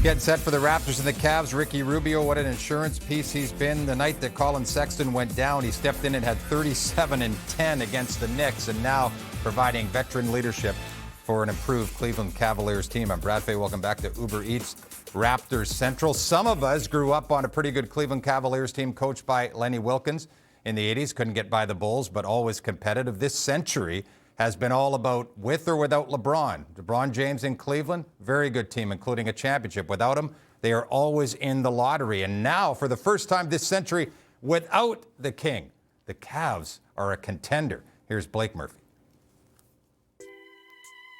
Getting set for the Raptors and the Cavs. Ricky Rubio, what an insurance piece he's been. The night that Colin Sexton went down, he stepped in and had 37 and 10 against the Knicks, and now providing veteran leadership for an improved Cleveland Cavaliers team. I'm Brad Fay. Welcome back to Uber Eats Raptors Central. Some of us grew up on a pretty good Cleveland Cavaliers team coached by Lenny Wilkins in the 80s. Couldn't get by the Bulls, but always competitive. This century has been all about with or without LeBron. LeBron James in Cleveland, very good team, including a championship. Without him, they are always in the lottery. And now, for the first time this century, without the King, the Cavs are a contender. Here's Blake Murphy.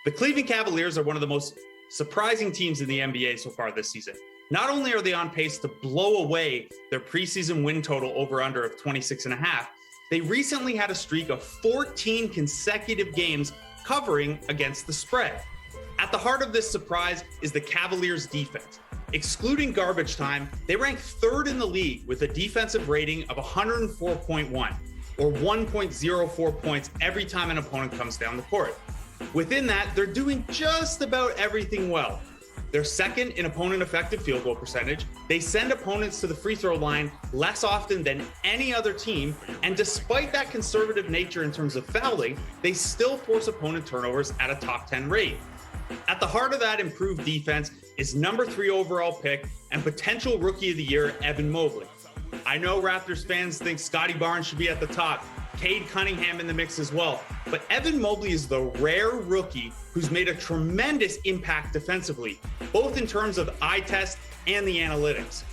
The Cleveland Cavaliers are one of the most surprising teams in the NBA so far this season. Not only are they on pace to blow away their preseason win total over-under of 26.5, they recently had a streak of 14 consecutive games covering against the spread. At the heart of this surprise is the Cavaliers' defense. Excluding garbage time, they rank third in the league with a defensive rating of 104.1, or 1.04 points every time an opponent comes down the court. Within that, they're doing just about everything well. They're second in opponent effective field goal percentage. They send opponents to the free throw line less often than any other team. And despite that conservative nature in terms of fouling, they still force opponent turnovers at a top 10 rate. At the heart of that improved defense is number 3 overall pick and potential rookie of the year, Evan Mobley. I know Raptors fans think Scotty Barnes should be at the top, Cade Cunningham in the mix as well. But Evan Mobley is the rare rookie who's made a tremendous impact defensively, both in terms of eye test and the analytics.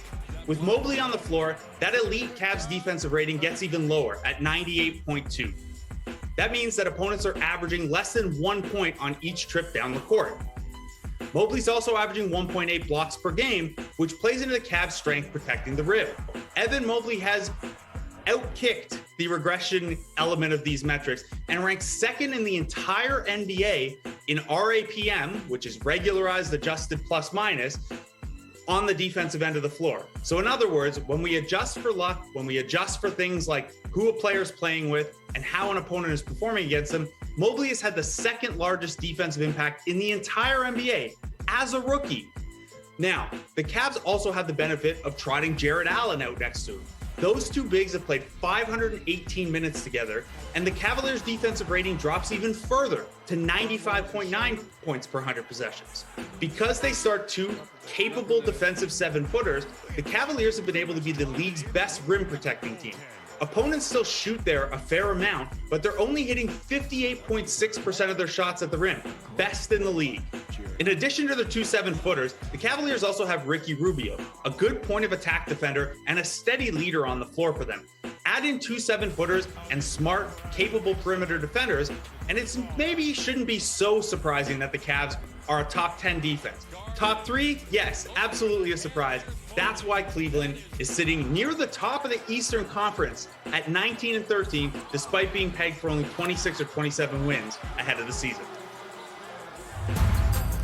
With Mobley on the floor, that elite Cavs defensive rating gets even lower at 98.2. That means that opponents are averaging less than 1 point on each trip down the court. Mobley's also averaging 1.8 blocks per game, which plays into the Cavs' strength protecting the rim. Evan Mobley has outkicked the regression element of these metrics and ranks second in the entire NBA in RAPM, which is regularized adjusted plus minus, on the defensive end of the floor. So in other words, when we adjust for luck, when we adjust for things like who a player is playing with and how an opponent is performing against them, Mobley has had the second largest defensive impact in the entire NBA as a rookie. Now, the Cavs also have the benefit of trotting Jared Allen out next to him. Those two bigs have played 518 minutes together, and the Cavaliers' defensive rating drops even further to 95.9 points per 100 possessions. Because they start two capable defensive 7-footers, the Cavaliers have been able to be the league's best rim protecting team. Opponents still shoot there a fair amount, but they're only hitting 58.6% of their shots at the rim, best in the league. In addition to the two 7-footers, the Cavaliers also have Ricky Rubio, a good point of attack defender and a steady leader on the floor for them. Add in two 7-footers and smart, capable perimeter defenders, and it's maybe shouldn't be so surprising that the Cavs are a top 10 defense. Top 3, yes, absolutely a surprise. That's why Cleveland is sitting near the top of the Eastern Conference at 19 and 13, despite being pegged for only 26 or 27 wins ahead of the season.